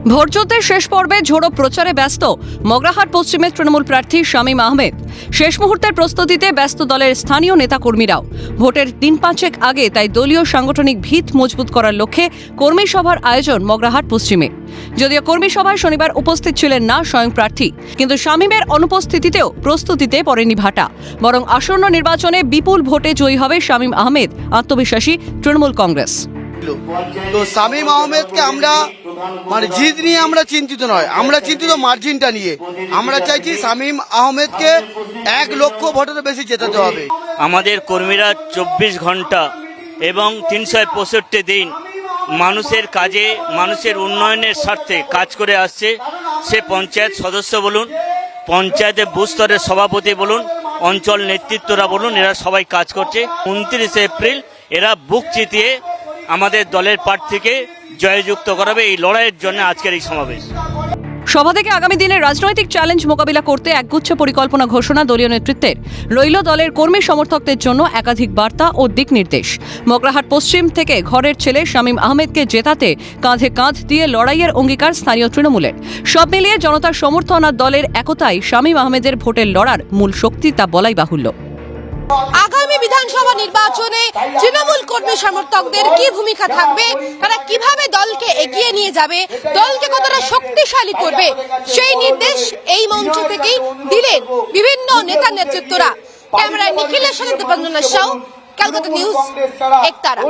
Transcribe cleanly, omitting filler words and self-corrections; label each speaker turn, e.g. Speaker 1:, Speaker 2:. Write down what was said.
Speaker 1: ভোটযুদ্ধের শেষ পর্বে ঝোড়ো প্রচারে ব্যস্ত মগরাহাট পশ্চিমের তৃণমূল প্রার্থী শামীম আহমেদ। শেষ মুহূর্তের প্রস্তুতিতে ব্যস্ত দলের স্থানীয় নেতাকর্মীরাও। ভোটের দিন পাঁচেক আগে তাই দলীয় সাংগঠনিক ভিত মজবুত করার লক্ষ্যে কর্মী সভার আয়োজন মগরাহাট পশ্চিমে। যদিও কর্মী সভায় শনিবার উপস্থিত ছিলেন না স্বয়ং প্রার্থী, কিন্তু শামীমের অনুপস্থিতিতেও প্রস্তুতিতে পড়েনি ভাটা। বরং আসন্ন নির্বাচনে বিপুল ভোটে জয়ী হবে শামীম আহমেদ, আত্মবিশ্বাসী তৃণমূল কংগ্রেস।
Speaker 2: তো শামীম আহমেদকে আমরা জিত নিয়ে আমরা চিন্তিত নয়, আমরা চিন্তিত মার্জিনটা নিয়ে। আমরা চাইছি শামীম আহমেদকে 1 লক্ষ ভোটের বেশি জেতাতে হবে।
Speaker 3: আমাদের কর্মীরা 24 ঘন্টা এবং 365 দিন মানুষের কাজে, মানুষের উন্নয়নের স্বার্থে কাজ করে আসছে। সে পঞ্চায়েত সদস্য বলুন, পঞ্চায়েতের বুথ স্তরের সভাপতি বলুন, অঞ্চল নেতৃত্বরা বলুন, এরা সবাই কাজ করছে। 29 এপ্রিল এরা বুক চিতিয়ে আমাদের দলের প্রার্থীকে জয়যুক্ত করাবে। এই লড়াইয়ের জন্য আজকের এই সমাবেশ।
Speaker 1: সভা থেকে আগামী দিনের রাজনৈতিক চ্যালেঞ্জ মোকাবিলা করতে একগুচ্ছ পরিকল্পনা ঘোষণা দলীয় নেতৃত্বের। রইল দলের কর্মী সমর্থকদের জন্য একাধিক বার্তা ও দিক নির্দেশ। মগরাহাট পশ্চিম থেকে ঘরের ছেলে শামীম আহমেদকে জেতাতে কাঁধে কাঁধ দিয়ে লড়াইয়ের অঙ্গীকার স্থানীয় তৃণমূলের। সব মিলিয়ে জনতার সমর্থন আর দলের একতাই শামীম আহমেদের ভোটের লড়ার মূল শক্তি, তা বলাই বাহুল্য।
Speaker 4: আগামী বিধানসভা নির্বাচনে তৃণমূল কর্মী সমর্থকদের কি ভূমিকা থাকবে, তারা কিভাবে দলকে এগিয়ে নিয়ে যাবে, দলকে কতটা শক্তিশালী করবে, সেই নির্দেশ এই মঞ্চ থেকেই দিলেন বিভিন্ন নেতা নেতৃত্বরা। ক্যামেরায় নিখিলের সাথে দীপাঞ্জনা সাউ, ক্যালকাটা নিউজ, একতারা।